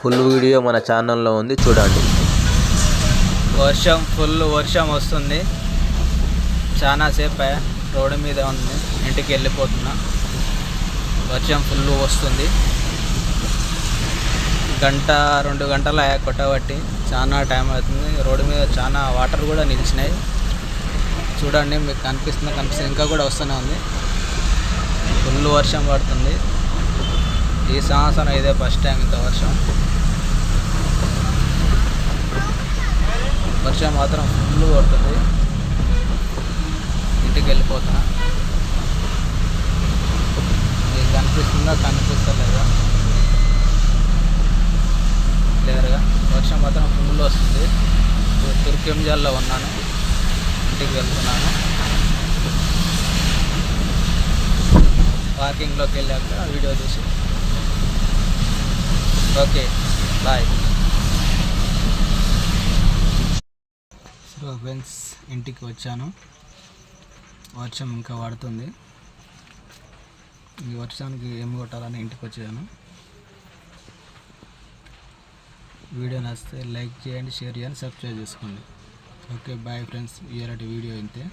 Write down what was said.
Full video మన ఛానల్లో ఉంది, చూడండి. ఫుల్ వర్షం వస్తుంది. చాలా సేపు రోడ్డు మీద ఉంది, ఇంటికి వెళ్ళిపోతున్నా. వర్షం ఫుల్ వస్తుంది. 1-2 గంటలు కొట్టబట్టి చాలా టైం అవుతుంది. రోడ్డు మీద చాలా వాటర్ కూడా నిలిచినాయి. చూడండి, మీకు కనిపిస్తుంది, ఇంకా కూడా వస్తూనే ఉంది. ఫుల్ వర్షం పడుతుంది. ఈ సంవత్సరం ఇదే ఫస్ట్ టైం ఇంత వర్షం మాత్రం ఫుల్ పడుతుంది. ఇంటికి వెళ్ళిపోతున్నా. మీకు కనిపిస్తలేదా క్లియర్గా? వర్షం మాత్రం ఫుల్ వస్తుంది. తుర్కెంజాల్లో ఉన్నాను, ఇంటికి వెళ్తున్నాను. పార్కింగ్లోకి వెళ్ళాక వీడియో చూసి ఓకే బాయ్. సో ఫ్రెండ్స్, ఇంటికి వచ్చాను. వర్షం ఇంకా పడుతుంది. ఈ వర్షానికి ఏం కొట్టాలని ఇంటికి వచ్చాను. వీడియో నచ్చితే లైక్ చేయండి, షేర్ చేయండి, సబ్స్క్రైబ్ చేసుకోండి. Okay bye friends. ఇలాంటి వీడియో ఇంతే.